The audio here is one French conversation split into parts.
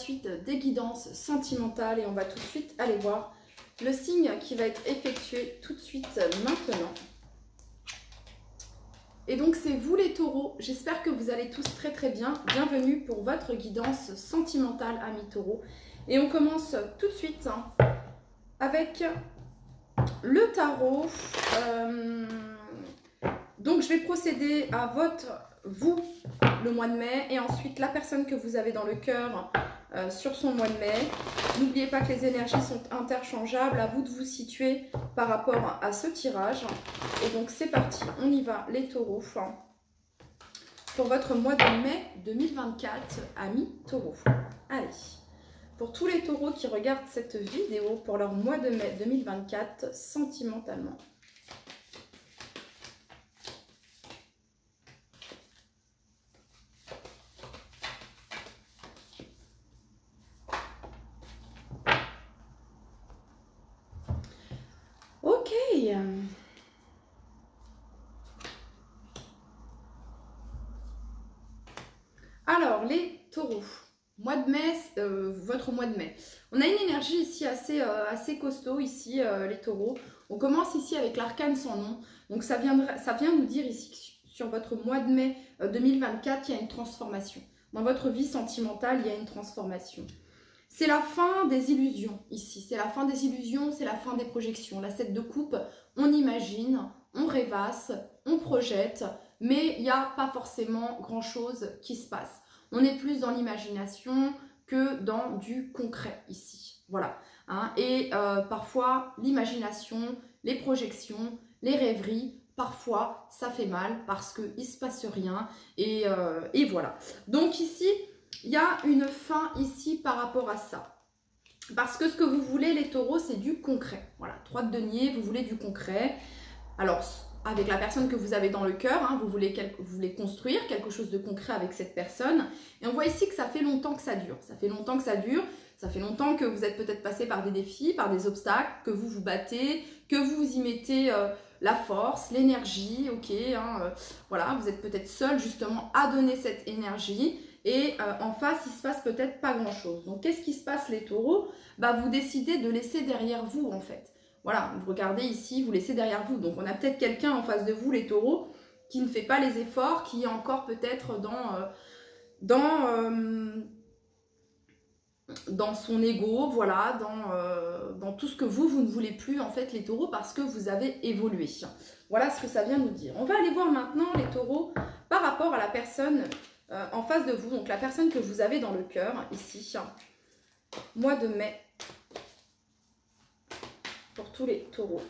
suite des guidances sentimentales et on va tout de suite aller voir le signe qui va être effectué tout de suite maintenant. Et donc c'est vous les taureaux, j'espère que vous allez tous très très bien. Bienvenue pour votre guidance sentimentale, amis taureaux. Et on commence tout de suite avec le tarot. Donc je vais procéder à vous, le mois de mai, et ensuite la personne que vous avez dans le cœur sur son mois de mai. N'oubliez pas que les énergies sont interchangeables, à vous de vous situer par rapport à ce tirage. Et donc c'est parti, on y va les taureaux pour votre mois de mai 2024, amis taureaux. Allez, pour tous les taureaux qui regardent cette vidéo pour leur mois de mai 2024 sentimentalement. Ok. Alors, les taureaux, mois de mai, votre mois de mai. On a une énergie ici assez costaud, ici, les taureaux. On commence ici avec l'arcane sans nom. Donc, ça vient nous dire ici que sur votre mois de mai 2024, il y a une transformation. Dans votre vie sentimentale, il y a une transformation. C'est la fin des illusions ici. C'est la fin des illusions, c'est la fin des projections. La 7 de coupe, on imagine, on rêvasse, on projette, mais il n'y a pas forcément grand-chose qui se passe. On est plus dans l'imagination que dans du concret ici. Voilà. Hein. Et parfois, l'imagination, les projections, les rêveries, parfois, ça fait mal parce qu'il ne se passe rien. Et voilà. Donc ici, il y a une fin ici par rapport à ça. Parce que ce que vous voulez, les taureaux, c'est du concret. Voilà, 3 de denier, vous voulez du concret. Alors, avec la personne que vous avez dans le cœur, hein, vous voulez construire quelque chose de concret avec cette personne. Et on voit ici que ça fait longtemps que ça dure. Ça fait longtemps que ça dure. Ça fait longtemps que vous êtes peut-être passé par des défis, par des obstacles, que vous vous battez, que vous y mettez la force, l'énergie, ok. Hein, voilà, vous êtes peut-être seul justement à donner cette énergie. Et en face, il se passe peut-être pas grand-chose. Donc, qu'est-ce qui se passe, les taureaux? Bah, vous décidez de laisser derrière vous, en fait. Voilà, vous regardez ici, vous laissez derrière vous. Donc, on a peut-être quelqu'un en face de vous, les taureaux, qui ne fait pas les efforts, qui est encore peut-être dans son ego, voilà, dans tout ce que vous ne voulez plus, en fait, les taureaux, parce que vous avez évolué. Voilà ce que ça vient nous dire. On va aller voir maintenant, les taureaux, par rapport à la personne en face de vous, donc la personne que vous avez dans le cœur, ici, mois de mai, pour tous les taureaux.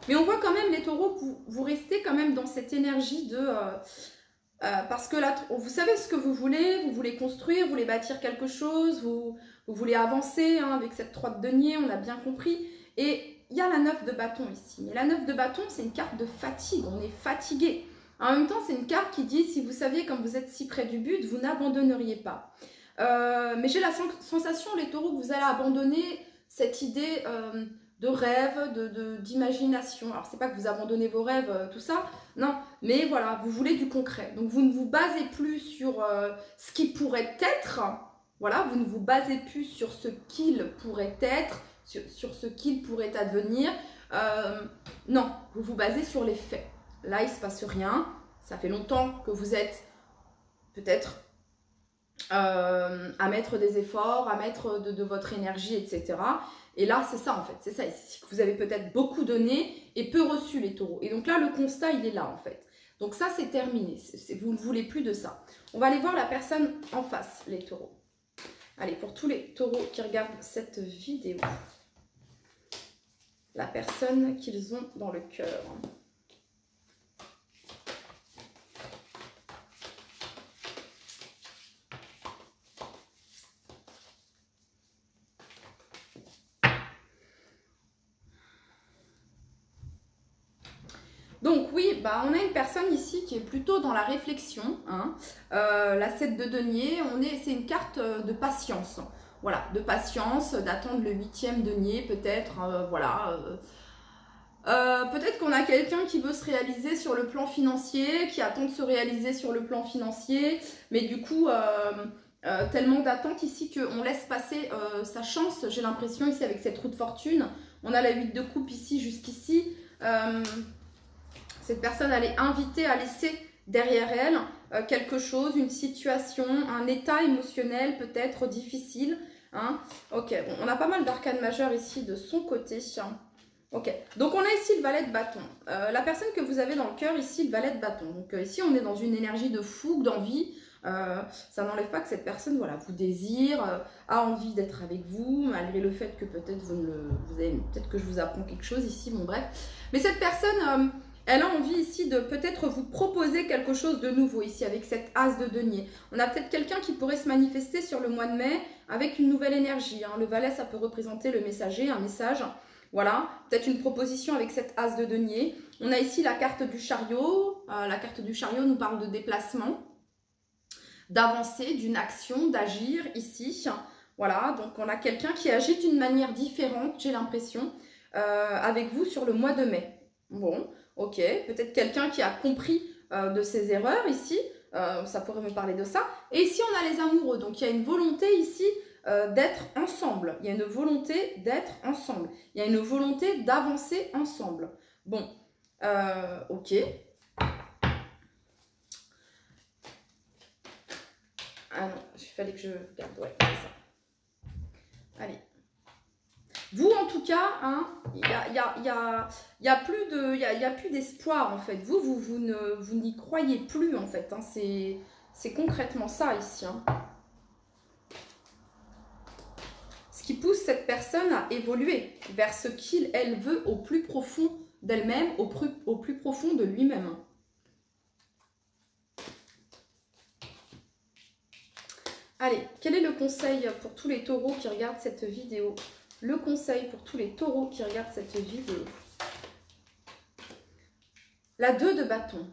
Mais on voit quand même, les taureaux, que vous restez quand même dans cette énergie de... parce que là, vous savez ce que vous voulez construire, vous voulez bâtir quelque chose, vous voulez avancer hein, avec cette 3 de denier, on a bien compris. Et il y a la 9 de bâton ici. Mais la 9 de bâton, c'est une carte de fatigue, on est fatigué. En même temps, c'est une carte qui dit, si vous saviez comme vous êtes si près du but, vous n'abandonneriez pas. Mais j'ai la sensation, les taureaux, que vous allez abandonner cette idée de rêve, d'imagination. Alors, c'est pas que vous abandonnez vos rêves, tout ça, non. Mais voilà, vous voulez du concret. Donc, vous ne vous basez plus sur ce qui pourrait être. Voilà, vous ne vous basez plus sur ce qu'il pourrait être, sur ce qu'il pourrait advenir. Non, vous vous basez sur les faits. Là, il ne se passe rien. Ça fait longtemps que vous êtes peut-être à mettre des efforts, à mettre de votre énergie, etc. Et là, c'est ça en fait. C'est ça ici. Vous avez peut-être beaucoup donné et peu reçu, les taureaux. Et donc là, le constat, il est là en fait. Donc ça, c'est terminé. Vous ne voulez plus de ça. On va aller voir la personne en face, les taureaux. Allez, pour tous les taureaux qui regardent cette vidéo. La personne qu'ils ont dans le cœur. Donc oui, bah, on a une personne ici qui est plutôt dans la réflexion. Hein. La 7 de denier, c'est une carte de patience. Voilà, de patience, d'attendre le 8e denier peut-être. Voilà. Peut-être qu'on a quelqu'un qui veut se réaliser sur le plan financier, qui attend de se réaliser sur le plan financier. Mais du coup, tellement d'attente ici qu'on laisse passer sa chance, j'ai l'impression ici avec cette roue de fortune. On a la 8 de coupe ici jusqu'ici. Cette personne, elle est invitée à laisser derrière elle quelque chose, une situation, un état émotionnel peut-être difficile. Hein. Ok, bon, on a pas mal d'arcanes majeures ici de son côté. Ok, donc on a ici le valet de bâton. La personne que vous avez dans le cœur ici, le valet de bâton. Donc ici, on est dans une énergie de fougue, d'envie. Ça n'enlève pas que cette personne, voilà, vous désire, a envie d'être avec vous, malgré le fait que peut-être peut-être que je vous apprends quelque chose ici, bon bref. Mais cette personne, elle a envie ici de peut-être vous proposer quelque chose de nouveau ici avec cette as de denier. On a peut-être quelqu'un qui pourrait se manifester sur le mois de mai avec une nouvelle énergie. Hein. Le valet, ça peut représenter le messager, un message. Voilà, peut-être une proposition avec cette as de denier. On a ici la carte du chariot. La carte du chariot nous parle de déplacement, d'avancer, d'une action, d'agir ici. Voilà, donc on a quelqu'un qui agit d'une manière différente, j'ai l'impression, avec vous sur le mois de mai. Bon, ok, peut-être quelqu'un qui a compris de ses erreurs ici, ça pourrait me parler de ça. Et ici, on a les amoureux, donc il y a une volonté ici d'être ensemble. Il y a une volonté d'être ensemble. Il y a une volonté d'avancer ensemble. Bon, ok. Ah non, il fallait que je regarde, ouais, c'est ça. Allez. Vous, en tout cas, hein, y a plus d'espoir, en fait. Vous n'y croyez plus, en fait. Hein. C'est concrètement ça, ici. Hein. Ce qui pousse cette personne à évoluer vers ce qu'elle veut au plus profond d'elle-même, au plus profond de lui-même. Allez, quel est le conseil pour tous les taureaux qui regardent cette vidéo? Le conseil pour tous les taureaux qui regardent cette vidéo. La 2 de bâton.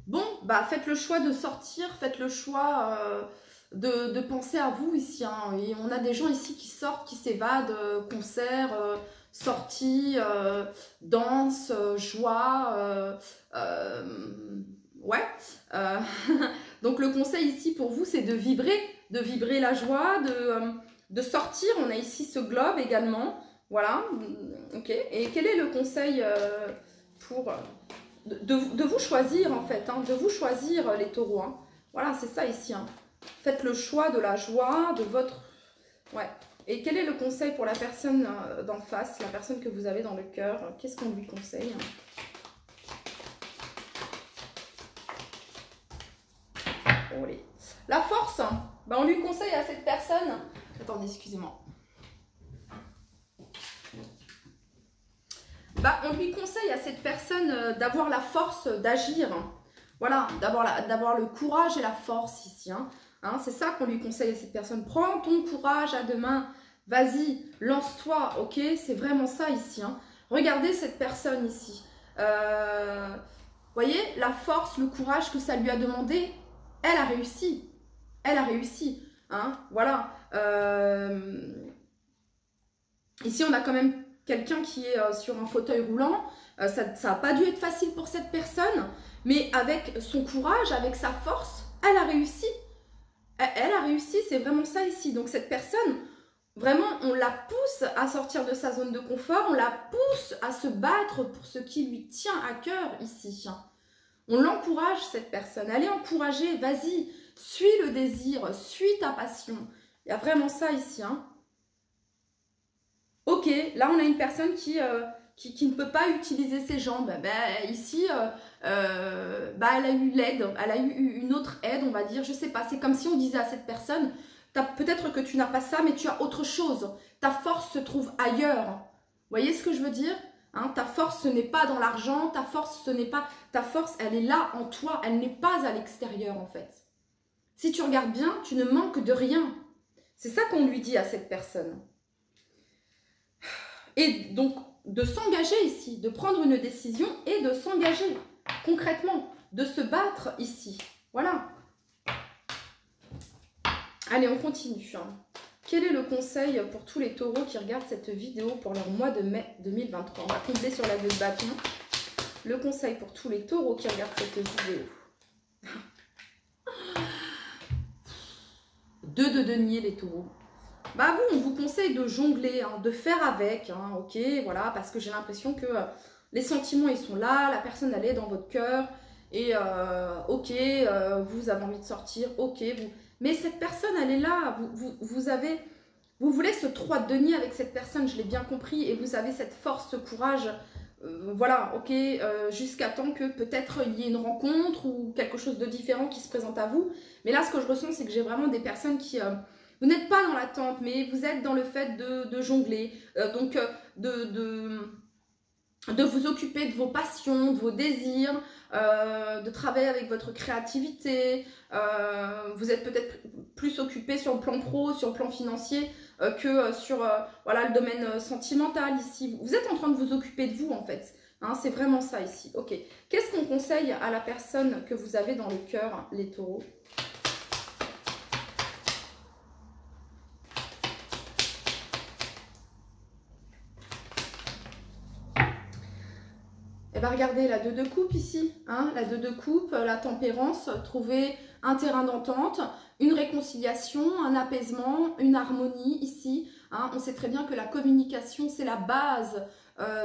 Bon, bah faites le choix de sortir, faites le choix de penser à vous ici. Hein. Et on a des gens ici qui sortent, qui s'évadent, concerts, sorties, danse, joie, ouais. Donc le conseil ici pour vous, c'est de vibrer la joie, de sortir. On a ici ce globe également. Voilà. Ok. Et quel est le conseil pour de vous choisir en fait, hein, de vous choisir les taureaux. Hein. Voilà, c'est ça ici. Hein. Faites le choix de la joie, de votre... Ouais. Et quel est le conseil pour la personne d'en face, la personne que vous avez dans le cœur? Qu'est-ce qu'on lui conseille? Allez. La force, ben, on lui conseille à cette personne... Attendez, excusez-moi. Bah, on lui conseille à cette personne d'avoir la force d'agir. Voilà, d'avoir le courage et la force ici. Hein, c'est ça qu'on lui conseille à cette personne. Prends ton courage à deux mains. Vas-y, lance-toi, ok? C'est vraiment ça ici. Hein. Regardez cette personne ici. Voyez, la force, le courage que ça lui a demandé, elle a réussi. Elle a réussi. Hein, voilà. Ici, on a quand même quelqu'un qui est sur un fauteuil roulant. Ça n'a pas dû être facile pour cette personne, mais avec son courage, avec sa force, elle a réussi. Elle a réussi, c'est vraiment ça ici. Donc cette personne, vraiment, on la pousse à sortir de sa zone de confort, on la pousse à se battre pour ce qui lui tient à cœur ici. On l'encourage, cette personne. Elle est encouragée, vas-y, suis le désir, suis ta passion. Il y a vraiment ça ici. Hein. Ok, là on a une personne qui ne peut pas utiliser ses jambes. Ben, ici, elle a eu l'aide, elle a eu une autre aide, on va dire. Je sais pas, c'est comme si on disait à cette personne, peut-être que tu n'as pas ça, mais tu as autre chose. Ta force se trouve ailleurs. Vous voyez ce que je veux dire? Hein, ta force, ce n'est pas dans l'argent, ta force, ce n'est pas... Ta force, elle est là en toi, elle n'est pas à l'extérieur en fait. Si tu regardes bien, tu ne manques de rien. C'est ça qu'on lui dit à cette personne. Et donc, de s'engager ici, de prendre une décision et de s'engager concrètement, de se battre ici. Voilà. Allez, on continue. Quel est le conseil pour tous les taureaux qui regardent cette vidéo pour leur mois de mai 2023? On va compter sur la 2 de bâton. Le conseil pour tous les taureaux qui regardent cette vidéo. 2 de denier, les taureaux. Bah vous, on vous conseille de jongler, hein, de faire avec, hein, ok, voilà, parce que j'ai l'impression que les sentiments, ils sont là, la personne, elle est dans votre cœur, et ok, vous avez envie de sortir, ok, mais cette personne, elle est là, vous voulez ce 3 de denier avec cette personne, je l'ai bien compris, et vous avez cette force, ce courage, voilà, ok, jusqu'à temps que peut-être il y ait une rencontre ou quelque chose de différent qui se présente à vous, mais là, ce que je ressens, c'est que j'ai vraiment des personnes qui... vous n'êtes pas dans l'attente, mais vous êtes dans le fait de jongler, donc de vous occuper de vos passions, de vos désirs, de travailler avec votre créativité. Vous êtes peut-être plus occupé sur le plan pro, sur le plan financier, que sur voilà, le domaine sentimental ici. Vous êtes en train de vous occuper de vous en fait. Hein, c'est vraiment ça ici. Ok. Qu'est-ce qu'on conseille à la personne que vous avez dans le cœur, les taureaux ? Et bien regardez la 2 de coupe ici, hein, la 2 de coupe, la tempérance, trouver un terrain d'entente, une réconciliation, un apaisement, une harmonie ici. Hein. On sait très bien que la communication, c'est la base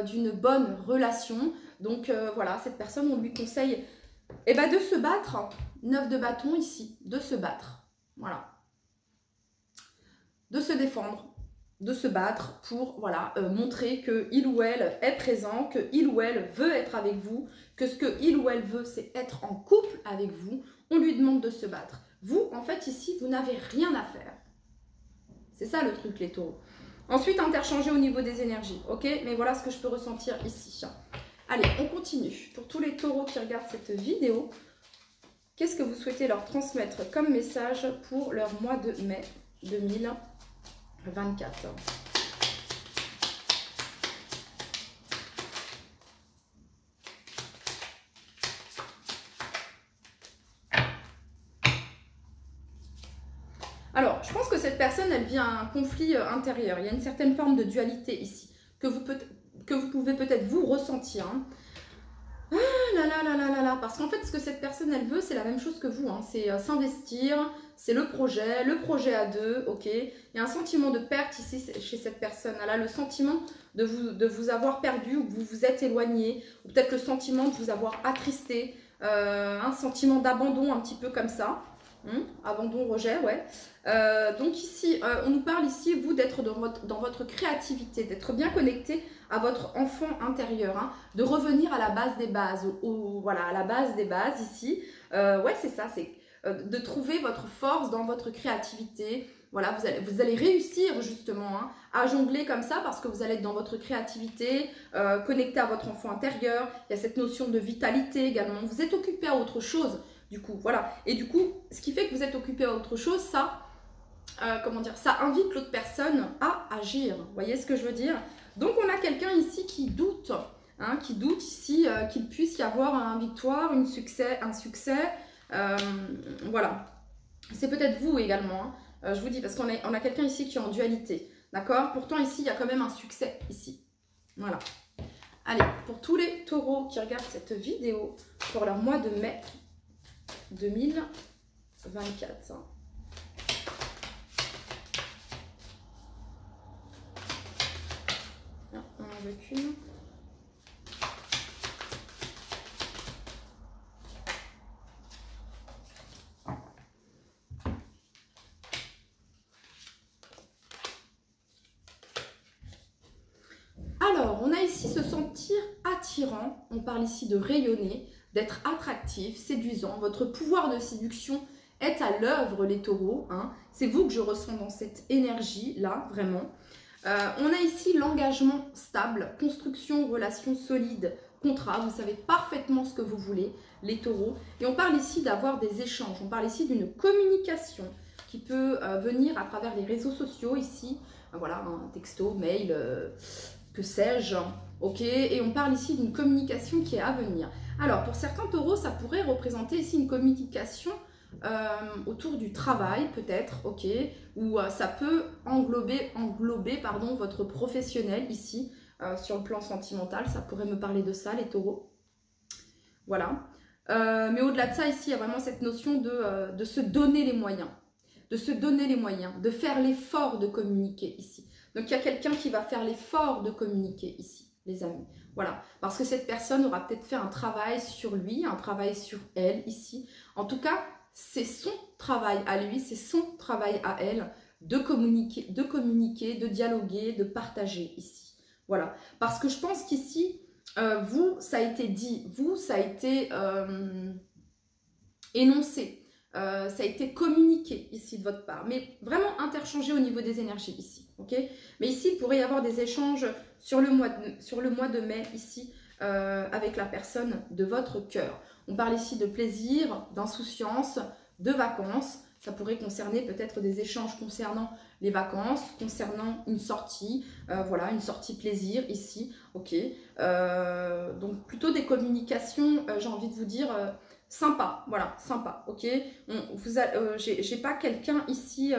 d'une bonne relation. Donc voilà, cette personne, on lui conseille de se battre, 9 de bâton ici, de se battre, voilà, de se défendre, de se battre pour voilà, montrer qu'il ou elle est présent, qu'il ou elle veut être avec vous, que ce qu'il ou elle veut, c'est être en couple avec vous. On lui demande de se battre. Vous, en fait, ici, vous n'avez rien à faire. C'est ça le truc, les taureaux. Ensuite, interchanger au niveau des énergies, ok? Mais voilà ce que je peux ressentir ici. Allez, on continue. Pour tous les taureaux qui regardent cette vidéo, qu'est-ce que vous souhaitez leur transmettre comme message pour leur mois de mai 2024. Alors, je pense que cette personne, elle vit un conflit intérieur. Il y a une certaine forme de dualité ici, que vous pouvez peut-être vous ressentir. Hein. Ah là là là là là là, parce qu'en fait, ce que cette personne, elle veut, c'est la même chose que vous. Hein. C'est s'investir, c'est le projet à deux, ok. Il y a un sentiment de perte ici chez cette personne. Elle a le sentiment de vous avoir perdu ou que vous vous êtes éloigné, ou peut-être le sentiment de vous avoir attristé, un sentiment d'abandon un petit peu comme ça. Abandon, rejet, ouais. Donc ici, on nous parle ici, vous, d'être dans votre créativité, d'être bien connecté à votre enfant intérieur, hein, de revenir à la base des bases, voilà, à la base des bases ici. Ouais, c'est ça, c'est de trouver votre force dans votre créativité. Voilà, vous allez réussir justement hein, à jongler comme ça parce que vous allez être dans votre créativité, connecté à votre enfant intérieur. Il y a cette notion de vitalité également. Vous êtes occupé à autre chose. Du coup, voilà. Et du coup, ce qui fait que vous êtes occupé à autre chose, ça, comment dire, ça invite l'autre personne à agir. Vous voyez ce que je veux dire? Donc, on a quelqu'un ici qui doute ici qu'il puisse y avoir une victoire, un succès. Voilà. C'est peut-être vous également. Hein. Je vous dis, parce qu'on a quelqu'un ici qui est en dualité. D'accord? Pourtant, ici, il y a quand même un succès ici. Voilà. Allez, pour tous les taureaux qui regardent cette vidéo, pour leur mois de mai 2024. Non, on en veut qu'une. Alors, on a ici se sentir attirant. On parle ici de rayonner, d'être attractif, séduisant. Votre pouvoir de séduction est à l'œuvre, les taureaux. Hein. C'est vous que je ressens dans cette énergie-là, vraiment. On a ici l'engagement stable, construction, relation solide, contrat. Vous savez parfaitement ce que vous voulez, les taureaux. Et on parle ici d'avoir des échanges. On parle ici d'une communication qui peut venir à travers les réseaux sociaux ici. Voilà, un texto, mail, que sais-je. Ok, et on parle ici d'une communication qui est à venir. Alors, pour certains taureaux, ça pourrait représenter ici une communication autour du travail, peut-être, ok, ou ça peut englober votre professionnel ici, sur le plan sentimental, ça pourrait me parler de ça, les taureaux. Voilà. Mais au-delà de ça, ici, il y a vraiment cette notion de se donner les moyens. de se donner les moyens, de faire l'effort de communiquer ici. Donc, il y a quelqu'un qui va faire l'effort de communiquer ici, les amis. Voilà, parce que cette personne aura peut-être fait un travail sur lui, un travail sur elle ici. En tout cas, c'est son travail à lui, c'est son travail à elle de communiquer, de dialoguer, de partager ici. Voilà, parce que je pense qu'ici, vous, ça a été dit, vous, ça a été énoncé. Ça a été communiqué ici de votre part, mais vraiment interchangé au niveau des énergies ici, ok? Mais ici, il pourrait y avoir des échanges sur le mois de mai ici, avec la personne de votre cœur. On parle ici de plaisir, d'insouciance, de vacances. Ça pourrait concerner peut-être des échanges concernant les vacances, concernant une sortie, voilà, une sortie plaisir ici, ok? Donc plutôt des communications, j'ai envie de vous dire... sympa, voilà, sympa, ok. J'ai pas quelqu'un ici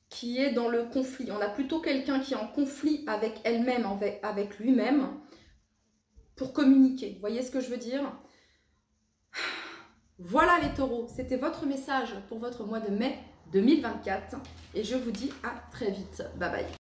qui est dans le conflit. On a plutôt quelqu'un qui est en conflit avec elle-même, avec lui-même, pour communiquer. Vous voyez ce que je veux dire? Voilà les taureaux, c'était votre message pour votre mois de mai 2024. Et je vous dis à très vite. Bye bye.